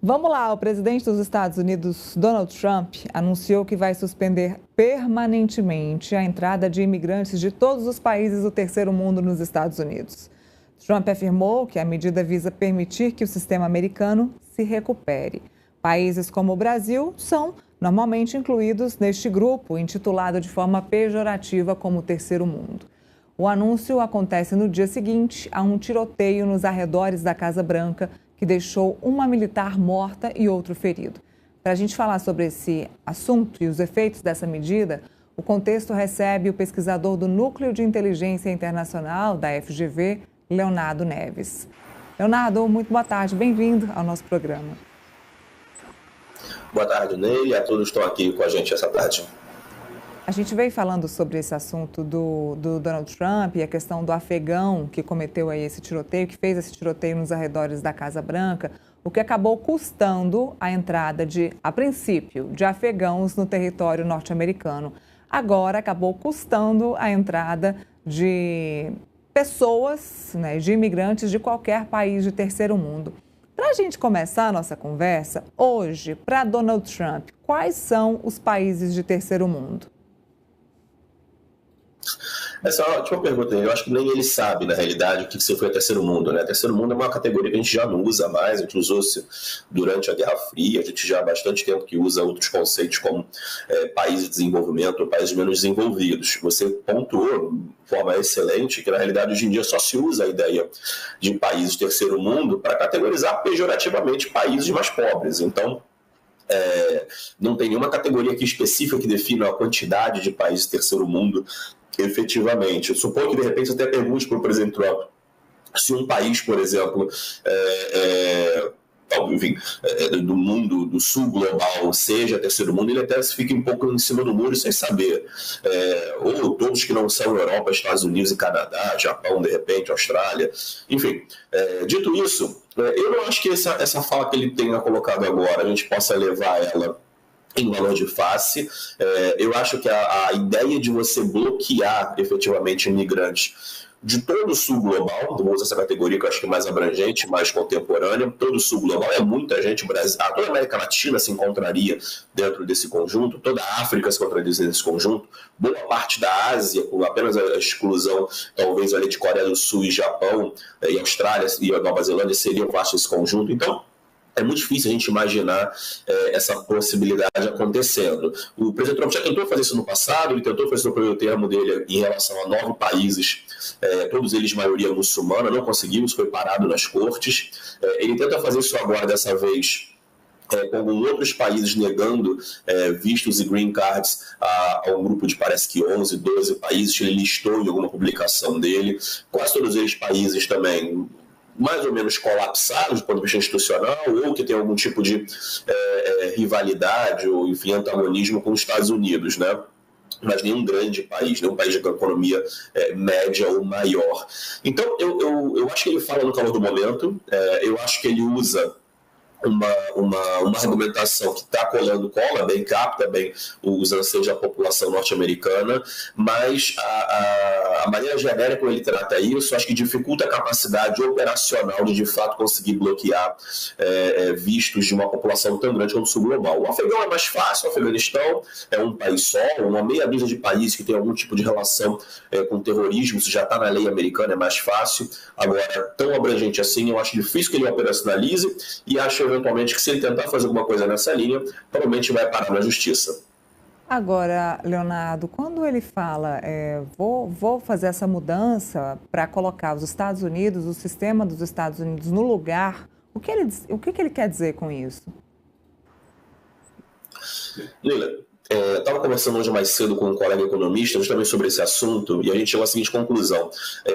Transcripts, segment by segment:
Vamos lá, o presidente dos Estados Unidos, Donald Trump, anunciou que vai suspender permanentemente a entrada de imigrantes de todos os países do terceiro mundo nos Estados Unidos. Trump afirmou que a medida visa permitir que o sistema americano se recupere. Países como o Brasil são normalmente incluídos neste grupo, intitulado de forma pejorativa como terceiro mundo. O anúncio acontece no dia seguinte a um tiroteio nos arredores da Casa Branca, que deixou uma militar morta e outro ferido. Para a gente falar sobre esse assunto e os efeitos dessa medida, o Contexto recebe o pesquisador do Núcleo de Inteligência Internacional da FGV, Leonardo Neves. Leonardo, muito boa tarde, bem-vindo ao nosso programa. Boa tarde, Ney, e a todos que estão aqui com a gente essa tarde. A gente veio falando sobre esse assunto do Donald Trump e a questão do afegão que cometeu aí esse tiroteio, que fez esse tiroteio nos arredores da Casa Branca, o que acabou custando a entrada a princípio, de afegãos no território norte-americano. Agora acabou custando a entrada de pessoas, né, de imigrantes de qualquer país de terceiro mundo. Para a gente começar a nossa conversa, hoje, para Donald Trump, quais são os países de terceiro mundo? Essa é uma ótima pergunta. Eu acho que nem ele sabe, na realidade, o que você foi a terceiro mundo, né? Terceiro mundo é uma categoria que a gente já não usa mais, a gente usou durante a Guerra Fria, a gente já há bastante tempo que usa outros conceitos como países de desenvolvimento ou países menos desenvolvidos. Você pontuou de forma excelente que, na realidade, hoje em dia só se usa a ideia de países de terceiro mundo para categorizar pejorativamente países mais pobres. Então, não tem nenhuma categoria aqui específica que defina a quantidade de países de terceiro mundo efetivamente. Eu suponho que, de repente, você até pergunte para o presidente Trump se um país, por exemplo, do mundo do sul global seja terceiro mundo, ele até fica um pouco em cima do muro sem saber. Ou todos que não são Europa, Estados Unidos e Canadá, Japão, de repente, Austrália, enfim. Dito isso, eu não acho que essa fala que ele tenha colocado agora, a gente possa levar ela em valor de face. Eu acho que a ideia de você bloquear efetivamente imigrantes de todo o sul global, vou usar essa categoria que eu acho que é mais abrangente, mais contemporânea, todo o sul global é muita gente, toda a América Latina se encontraria dentro desse conjunto, toda a África se encontraria nesse conjunto, boa parte da Ásia, com apenas a exclusão, talvez, ali de Coreia do Sul e Japão, e Austrália e Nova Zelândia seriam parte desse conjunto. Então, é muito difícil a gente imaginar essa possibilidade acontecendo. O presidente Trump já tentou fazer isso no passado, ele tentou fazer isso no primeiro termo dele em relação a 9 países, todos eles de maioria muçulmana, não conseguiu, isso foi parado nas cortes. Ele tenta fazer isso agora, dessa vez, com outros países negando vistos e green cards a um grupo de, parece que 11, 12 países que ele listou em alguma publicação dele. Quase todos eles países também mais ou menos colapsados do ponto de vista institucional, ou que tem algum tipo de rivalidade ou, enfim, antagonismo com os Estados Unidos, né? Mas nenhum grande país, nenhum país de economia média ou maior. Então, eu acho que ele fala no calor do momento, eu acho que ele usa uma argumentação que está cola bem, capta bem os anseios da população norte-americana, mas a maneira genérica como ele trata isso, acho que dificulta a capacidade operacional de fato, conseguir bloquear vistos de uma população tão grande como o sul global. O Afegão é mais fácil, o Afeganistão é um país só, uma meia dúzia de países que tem algum tipo de relação com terrorismo, se já está na lei americana, é mais fácil. Agora, tão abrangente assim, eu acho difícil que ele operacionalize e acho eventualmente que se ele tentar fazer alguma coisa nessa linha, provavelmente vai parar na justiça. Agora, Leonardo, quando ele fala vou fazer essa mudança para colocar os Estados Unidos, o sistema dos Estados Unidos no lugar, o que ele quer dizer com isso? Lila, estava conversando hoje mais cedo com um colega economista justamente sobre esse assunto e a gente chegou à seguinte conclusão.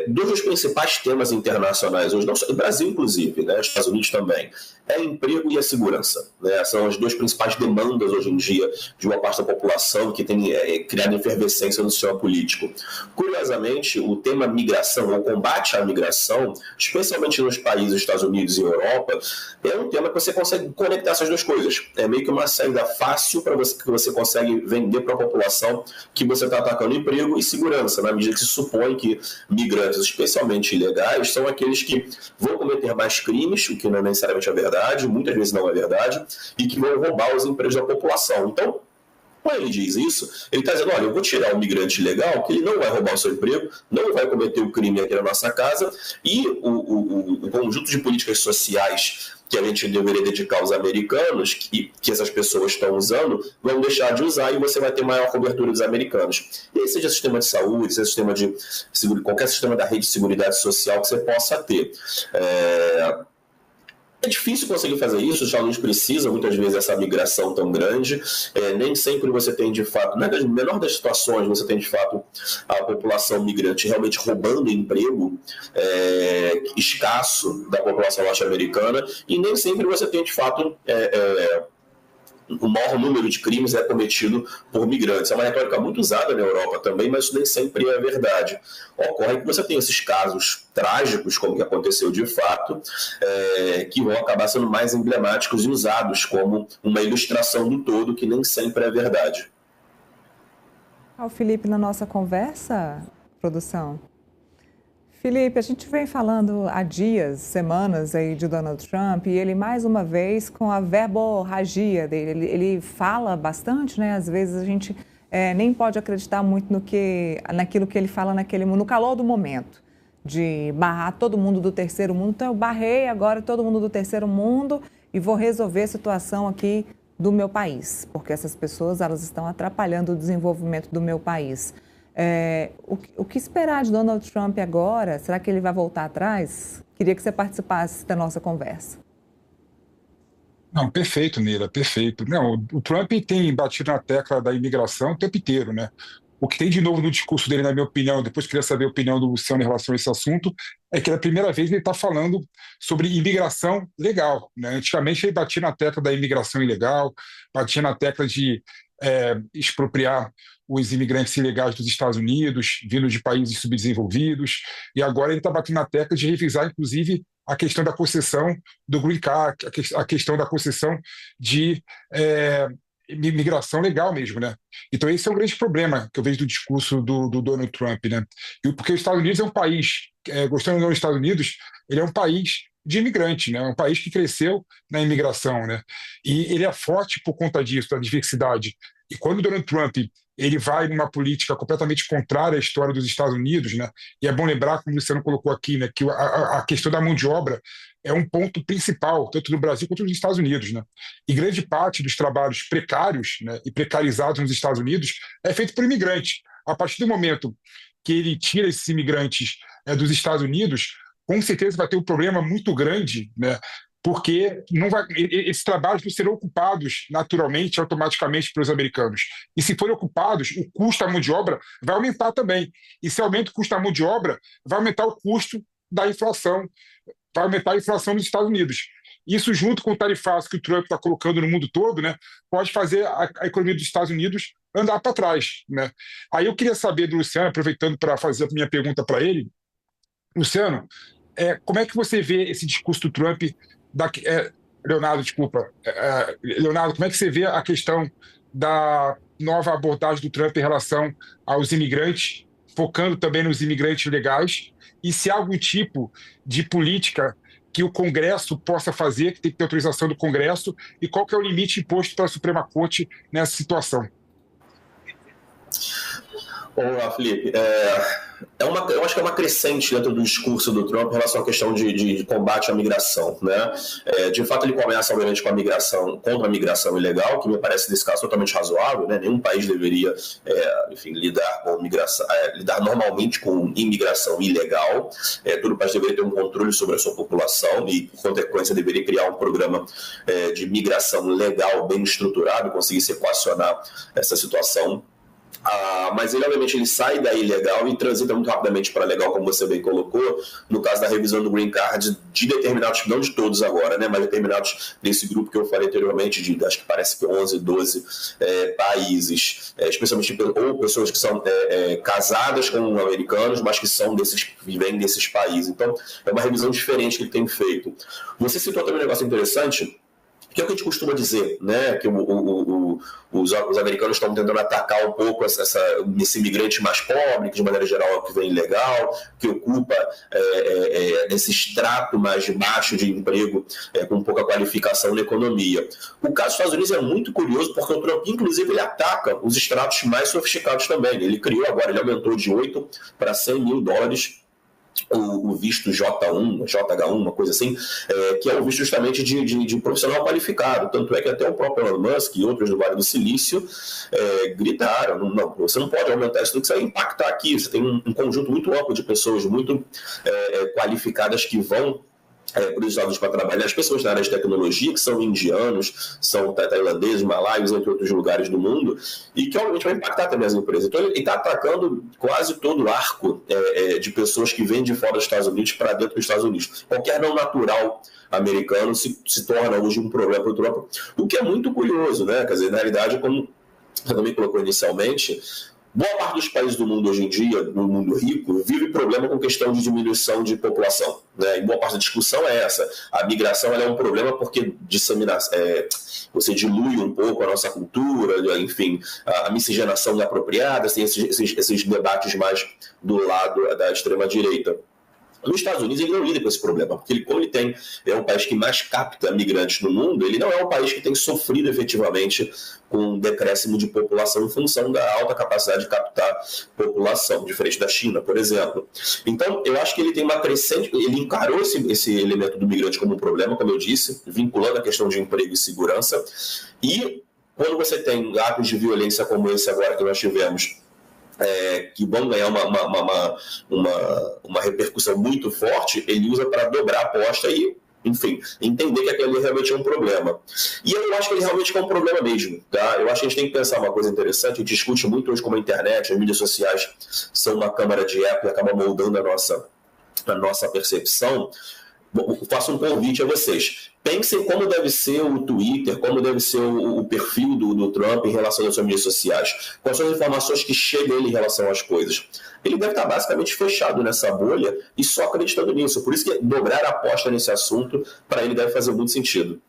Dois dos principais temas internacionais hoje, não só no Brasil inclusive, né, Estados Unidos também, é emprego e a segurança. Né? São as duas principais demandas hoje em dia de uma parte da população que tem criado efervescência no sistema político. Curiosamente, o tema migração, ou combate à migração, especialmente nos países dos Estados Unidos e Europa, é um tema que você consegue conectar essas duas coisas. É meio que uma saída fácil para você, que você consegue consegue vender para a população que você está atacando emprego e segurança, na medida que se supõe que migrantes, especialmente ilegais, são aqueles que vão cometer mais crimes, o que não é necessariamente a verdade, muitas vezes não é verdade, e que vão roubar os empregos da população. Então, quando ele diz isso, ele está dizendo, olha, eu vou tirar o migrante ilegal, que ele não vai roubar o seu emprego, não vai cometer o crime aqui na nossa casa, e o conjunto de políticas sociais que a gente deveria dedicar aos americanos, que essas pessoas estão usando, vão deixar de usar e você vai ter maior cobertura dos americanos. E aí, seja sistema de saúde, seja sistema de qualquer sistema da rede de seguridade social que você possa ter. É difícil conseguir fazer isso, os Estados Unidos precisam muitas vezes dessa migração tão grande, nem sempre você tem de fato, na menor das situações, você tem de fato a população migrante realmente roubando emprego escasso da população norte-americana, e nem sempre você tem de fato o maior número de crimes é cometido por migrantes. É uma retórica muito usada na Europa também, mas isso nem sempre é verdade. Ocorre que você tem esses casos trágicos, como que aconteceu de fato, que vão acabar sendo mais emblemáticos e usados como uma ilustração do todo, que nem sempre é verdade. O Felipe, na nossa conversa, produção. Felipe, a gente vem falando há dias, semanas aí de Donald Trump, e ele mais uma vez com a verborragia dele, ele fala bastante, né? Às vezes a gente nem pode acreditar muito naquilo que ele fala no calor do momento, de barrar todo mundo do terceiro mundo. Então eu barrei agora todo mundo do terceiro mundo e vou resolver a situação aqui do meu país, porque essas pessoas elas estão atrapalhando o desenvolvimento do meu país. O que esperar de Donald Trump agora? Será que ele vai voltar atrás? Queria que você participasse da nossa conversa. Não, perfeito, Neira, perfeito. Não, o Trump tem batido na tecla da imigração o tempo inteiro, né? O que tem de novo no discurso dele, na minha opinião, depois queria saber a opinião do Luciano em relação a esse assunto, é que é a primeira vez ele está falando sobre imigração legal, né? Antigamente ele batia na tecla da imigração ilegal, batia na tecla de expropriar os imigrantes ilegais dos Estados Unidos, vindo de países subdesenvolvidos, e agora ele está batendo na tecla de revisar, inclusive, a questão da concessão do Green Card, a questão da concessão de imigração legal mesmo, né? Então esse é um grande problema que eu vejo do discurso do Donald Trump, né? Porque os Estados Unidos é um país, gostando ou não dos Estados Unidos, ele é um país de imigrante, né? Um país que cresceu na imigração, né? E ele é forte por conta disso, da diversidade. E quando o Donald Trump ele vai numa política completamente contrária à história dos Estados Unidos, né? E é bom lembrar, como o Luciano colocou aqui, né, que a questão da mão de obra é um ponto principal, tanto no Brasil quanto nos Estados Unidos, né? E grande parte dos trabalhos precários, né, e precarizados nos Estados Unidos é feito por imigrantes. A partir do momento que ele tira esses imigrantes dos Estados Unidos, com certeza vai ter um problema muito grande, né? Porque esses trabalhos não serão ocupados naturalmente, automaticamente pelos americanos. E se forem ocupados, o custo da mão de obra vai aumentar também. E se aumenta o custo da mão de obra, vai aumentar o custo da inflação, vai aumentar a inflação nos Estados Unidos. Isso, junto com o tarifaço que o Trump está colocando no mundo todo, né, pode fazer a economia dos Estados Unidos andar para trás, né? Aí eu queria saber do Luciano, aproveitando para fazer a minha pergunta para ele, Luciano, como é que você vê esse discurso do Trump? Leonardo, como é que você vê a questão da nova abordagem do Trump em relação aos imigrantes, focando também nos imigrantes legais, e se há algum tipo de política que o Congresso possa fazer, que tem que ter autorização do Congresso, e qual que é o limite imposto pela Suprema Corte nessa situação? Olá, Felipe. Eu acho que é uma crescente dentro do discurso do Trump em relação à questão de combate à migração, né? De fato, ele começa, obviamente, com a migração, contra a migração ilegal, que me parece, nesse caso, totalmente razoável, né? Nenhum país deveria, lidar com migração, lidar normalmente com imigração ilegal. Todo país deveria ter um controle sobre a sua população e, por consequência, deveria criar um programa de migração legal bem estruturado e conseguir equacionar essa situação. Mas ele, obviamente, ele sai da ilegal e transita muito rapidamente para legal, como você bem colocou, no caso da revisão do Green Card de determinados, não de todos agora, né, mas determinados desse grupo que eu falei anteriormente, de acho que parece que 11, 12 países, especialmente ou pessoas que são casadas com americanos, mas que vêm desses países. Então, é uma revisão diferente que ele tem feito. Você citou também um negócio interessante, que é o que a gente costuma dizer, né? Que os americanos estão tentando atacar um pouco esse imigrante mais pobre, que de maneira geral é o que vem ilegal, que ocupa esse extrato mais baixo de emprego com pouca qualificação na economia. O caso dos Estados Unidos é muito curioso, porque o Trump, inclusive, ele ataca os extratos mais sofisticados também. Ele criou agora, ele aumentou de 8 para 100 mil dólares o visto J1, JH1, uma coisa assim, que é o visto justamente de profissional qualificado. Tanto é que até o próprio Elon Musk e outros do Vale do Silício gritaram, não, você não pode aumentar isso, isso vai impactar aqui. Você tem um conjunto muito amplo de pessoas muito qualificadas que vão para os Estados Unidos para trabalhar, as pessoas da área de tecnologia, que são indianos, são tailandeses, malaios, entre outros lugares do mundo, e que obviamente vai impactar também as empresas. Então ele está atacando quase todo o arco de pessoas que vêm de fora dos Estados Unidos para dentro dos Estados Unidos. Qualquer não natural americano se torna hoje um problema para o Trump, o que é muito curioso, né? Quer dizer, na realidade, como eu também colocou inicialmente, boa parte dos países do mundo hoje em dia, no mundo rico, vive problema com questão de diminuição de população, né? E boa parte da discussão é essa. A migração ela é um problema porque você dilui um pouco a nossa cultura, enfim, a miscigenação inapropriada, tem esses debates mais do lado da extrema-direita. Nos Estados Unidos ele não lida com esse problema, porque como ele é um país que mais capta migrantes no mundo, ele não é um país que tem sofrido efetivamente com um decréscimo de população em função da alta capacidade de captar população, diferente da China, por exemplo. Então, eu acho que ele tem uma crescente, ele encarou esse elemento do migrante como um problema, como eu disse, vinculando a questão de emprego e segurança, e quando você tem atos de violência como esse agora que nós tivemos, que vão ganhar uma repercussão muito forte, ele usa para dobrar a aposta e, enfim, entender que aquele realmente é um problema. E eu acho que ele realmente é um problema mesmo, tá? Eu acho que a gente tem que pensar uma coisa interessante, a gente discute muito hoje como a internet, as mídias sociais são uma câmara de eco e acabam moldando a nossa percepção. Bom, faço um convite a vocês. Pensem como deve ser o Twitter, como deve ser o perfil do Trump em relação às suas mídias sociais. Quais são as informações que chegam a ele em relação às coisas. Ele deve estar basicamente fechado nessa bolha e só acreditando nisso. Por isso que dobrar a aposta nesse assunto, para ele deve fazer muito sentido.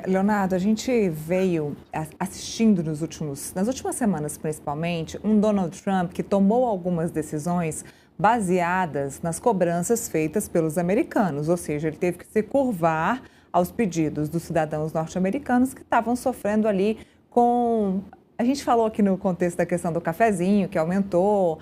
Leonardo, a gente veio assistindo nas últimas semanas, principalmente, um Donald Trump que tomou algumas decisões baseadas nas cobranças feitas pelos americanos, ou seja, ele teve que se curvar aos pedidos dos cidadãos norte-americanos que estavam sofrendo ali com... A gente falou aqui no contexto da questão do cafezinho, que aumentou,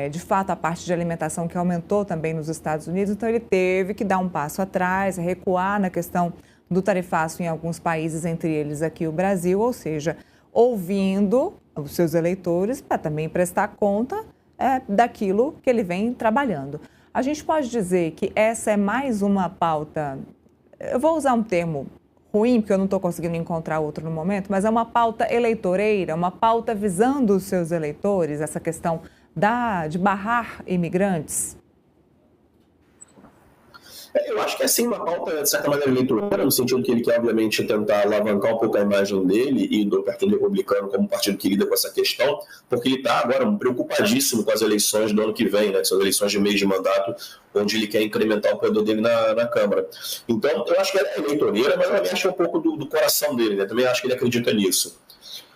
de fato a parte de alimentação que aumentou também nos Estados Unidos, então ele teve que dar um passo atrás, recuar na questão do tarifaço em alguns países, entre eles aqui o Brasil, ou seja, ouvindo os seus eleitores para também prestar conta daquilo que ele vem trabalhando. A gente pode dizer que essa é mais uma pauta, eu vou usar um termo ruim, porque eu não estou conseguindo encontrar outro no momento, mas é uma pauta eleitoreira, uma pauta visando os seus eleitores, essa questão de barrar imigrantes? Eu acho que é sim uma pauta, de certa maneira, eleitoreira, no sentido que ele quer, obviamente, tentar alavancar um pouco a imagem dele e do Partido Republicano como partido que lida com essa questão, porque ele está agora preocupadíssimo com as eleições do ano que vem, né, que são as eleições de meio de mandato, onde ele quer incrementar o poder dele na Câmara. Então, eu acho que ela é eleitoreira, mas ela mexe um pouco do coração dele, né? Também acho que ele acredita nisso.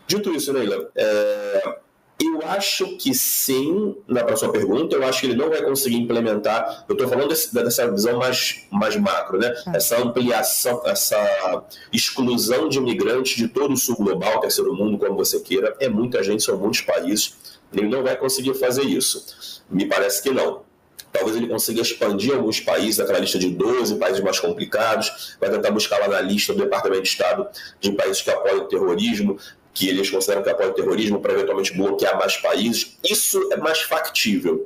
Dito isso, Neila, eu acho que sim, para a sua pergunta, eu acho que ele não vai conseguir implementar, eu estou falando dessa visão mais macro, né? Essa ampliação, essa exclusão de imigrantes de todo o sul global, terceiro mundo, como você queira, é muita gente, são muitos países, ele não vai conseguir fazer isso. Me parece que não. Talvez ele consiga expandir alguns países, aquela lista de 12 países mais complicados, vai tentar buscar lá na lista do Departamento de Estado de países que apoiam o terrorismo, que eles consideram que apoia o terrorismo para eventualmente bloquear mais países. Isso é mais factível.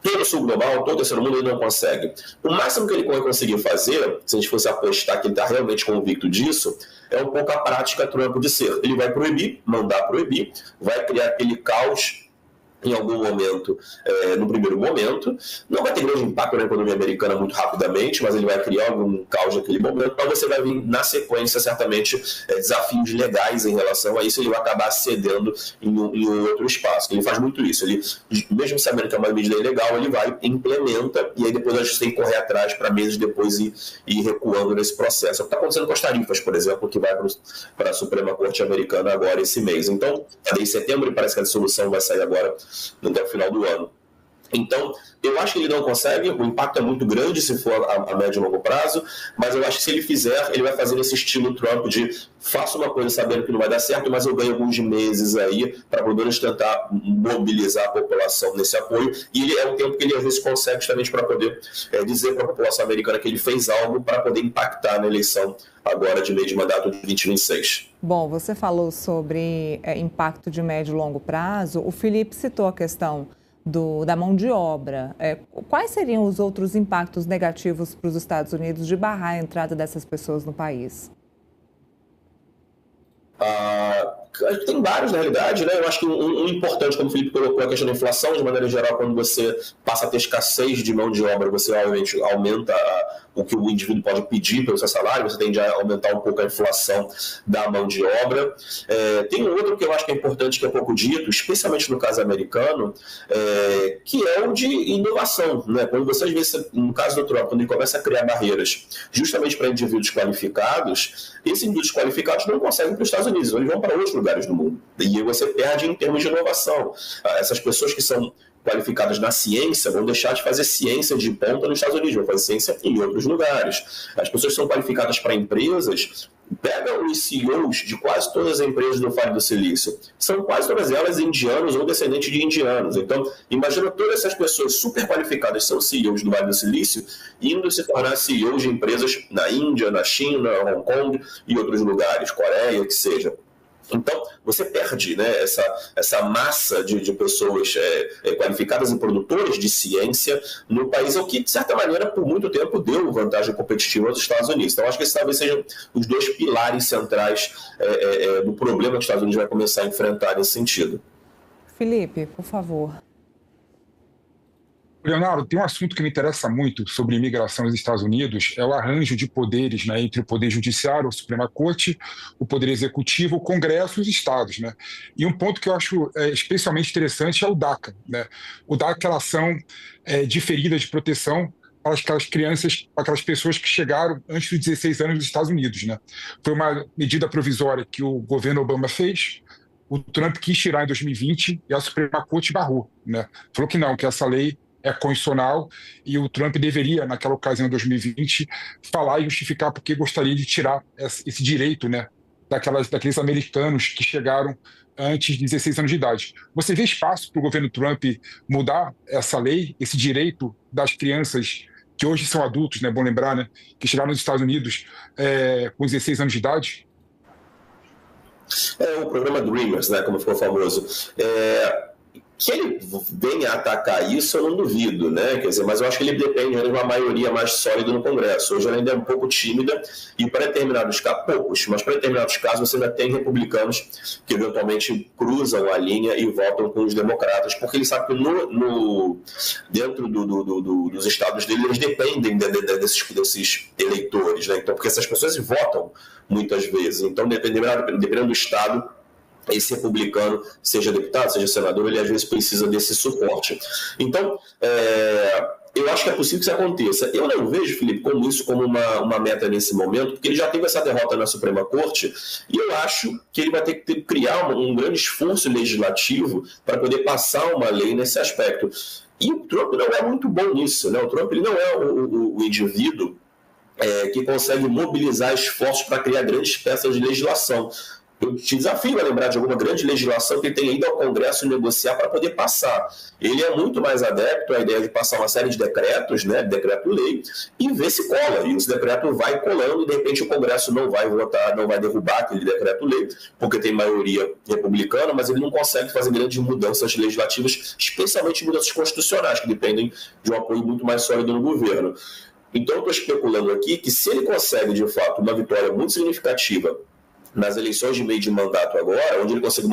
Todo o sul global, todo o terceiro mundo, ele não consegue. O máximo que ele vai conseguir fazer, se a gente fosse apostar que ele está realmente convicto disso, é um pouco a prática Trump de ser. Ele vai proibir, mandar proibir, vai criar aquele caos em algum momento, no primeiro momento. Não vai ter grande impacto na economia americana muito rapidamente, mas ele vai criar algum caos naquele momento, mas você vai vir, na sequência, certamente, desafios legais em relação a isso, ele vai acabar cedendo em outro espaço. Ele faz muito isso. Ele, mesmo sabendo que é uma medida ilegal, ele vai, implementa, e aí depois a gente tem que correr atrás para meses depois ir recuando nesse processo. É o que está acontecendo com as tarifas, por exemplo, que vai para a Suprema Corte Americana agora esse mês. Então, em setembro, e parece que a dissolução vai sair agora até o final do ano. Então, eu acho que ele não consegue, o impacto é muito grande se for a médio e longo prazo, mas eu acho que se ele fizer, ele vai fazer nesse estilo Trump de faço uma coisa sabendo que não vai dar certo, mas eu ganho alguns meses aí para pelo menos tentar mobilizar a população nesse apoio, e é o tempo que ele às vezes consegue justamente para poder dizer para a população americana que ele fez algo para poder impactar na eleição agora de meio de mandato de 2026. Bom, você falou sobre impacto de médio e longo prazo, o Felipe citou a questão da mão de obra. Quais seriam os outros impactos negativos para os Estados Unidos de barrar a entrada dessas pessoas no país? Tem vários, na realidade, né? Eu acho que um importante, como o Felipe colocou, a questão da inflação, de maneira geral, quando você passa a ter escassez de mão de obra, você obviamente aumenta o que o indivíduo pode pedir pelo seu salário, você tende a aumentar um pouco a inflação da mão de obra. Tem um outro que eu acho que é importante, que é pouco dito, especialmente no caso americano, que é o de inovação, né? Quando você, às vezes, no caso do Trump, quando ele começa a criar barreiras justamente para indivíduos qualificados, esses indivíduos qualificados não conseguem ir para os Estados Unidos, eles vão para outros lugares do mundo. E aí você perde em termos de inovação. Essas pessoas que são qualificadas na ciência vão deixar de fazer ciência de ponta nos Estados Unidos, vão fazer ciência em outros lugares. As pessoas que são qualificadas para empresas, pegam os CEOs de quase todas as empresas do Vale do Silício. São quase todas elas indianos ou descendentes de indianos. Então, imagina todas essas pessoas super qualificadas, são CEOs do Vale do Silício, indo se tornar CEOs de empresas na Índia, na China, Hong Kong e outros lugares, Coreia, que seja. Então, você perde, né, essa massa de pessoas qualificadas e produtoras de ciência no país, o que, de certa maneira, por muito tempo deu vantagem competitiva aos Estados Unidos. Então, acho que esses talvez sejam os dois pilares centrais do problema que os Estados Unidos vai começar a enfrentar nesse sentido. Felipe, por favor. Leonardo, tem um assunto que me interessa muito sobre imigração nos Estados Unidos, é o arranjo de poderes, né, entre o Poder Judiciário, a Suprema Corte, o Poder Executivo, o Congresso e os Estados, né? E um ponto que eu acho especialmente interessante é o DACA, né? O DACA é a ação diferida de proteção para aquelas crianças, para aquelas pessoas que chegaram antes dos 16 anos nos Estados Unidos, né? Foi uma medida provisória que o governo Obama fez, o Trump quis tirar em 2020 e a Suprema Corte barrou, né? Falou que não, que essa lei é constitucional e o Trump deveria, naquela ocasião, em 2020, falar e justificar porque gostaria de tirar esse direito, né, daqueles americanos que chegaram antes de 16 anos de idade. Você vê espaço para o governo Trump mudar essa lei, esse direito das crianças que hoje são adultos, né, bom lembrar, né, que chegaram nos Estados Unidos com 16 anos de idade? O programa Dreamers, né, como ficou famoso. Que ele venha a atacar isso, eu não duvido, né? Quer dizer, mas eu acho que ele depende de uma maioria mais sólida no Congresso. Hoje ela ainda é um pouco tímida e para determinados casos, poucos, mas para determinados casos você ainda tem republicanos que eventualmente cruzam a linha e votam com os democratas, porque ele sabe que dentro dos estados dele eles dependem desses eleitores, né? Então, porque essas pessoas votam muitas vezes. Então, dependendo do estado, esse republicano, seja deputado, seja senador, ele às vezes precisa desse suporte. Então, eu acho que é possível que isso aconteça. Eu não vejo, Felipe, como uma meta nesse momento, porque ele já teve essa derrota na Suprema Corte, e eu acho que ele vai ter que criar um grande esforço legislativo para poder passar uma lei nesse aspecto. E o Trump não é muito bom nisso, né? O Trump ele não é o indivíduo que consegue mobilizar esforços para criar grandes peças de legislação. Eu te desafio a lembrar de alguma grande legislação que ele tem ido ao Congresso negociar para poder passar. Ele é muito mais adepto à ideia de passar uma série de decretos, né, decreto-lei, e ver se cola. E esse decreto vai colando e, de repente, o Congresso não vai votar, não vai derrubar aquele decreto-lei, porque tem maioria republicana, mas ele não consegue fazer grandes mudanças legislativas, especialmente mudanças constitucionais, que dependem de um apoio muito mais sólido no governo. Então, eu estou especulando aqui que se ele consegue, de fato, uma vitória muito significativa nas eleições de meio de mandato agora, onde ele consiga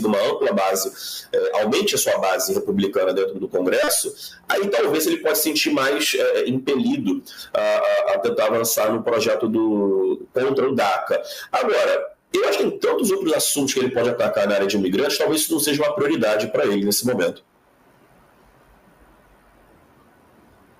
uma ampla base, aumente a sua base republicana dentro do Congresso, aí talvez ele pode se sentir mais impelido a tentar avançar no projeto contra o DACA. Agora, eu acho que tem tantos outros assuntos que ele pode atacar na área de imigrantes, talvez isso não seja uma prioridade para ele nesse momento.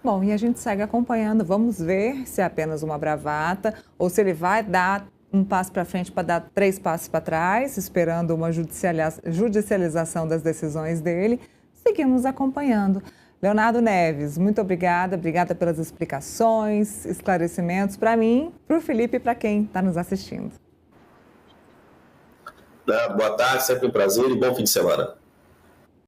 Bom, e a gente segue acompanhando, vamos ver se é apenas uma bravata ou se ele vai dar um passo para frente para dar 3 passos para trás, esperando uma judicialização das decisões dele. Seguimos acompanhando. Leonardo Neves, muito obrigada pelas explicações, esclarecimentos para mim, para o Felipe e para quem está nos assistindo. Boa tarde, sempre um prazer e bom fim de semana.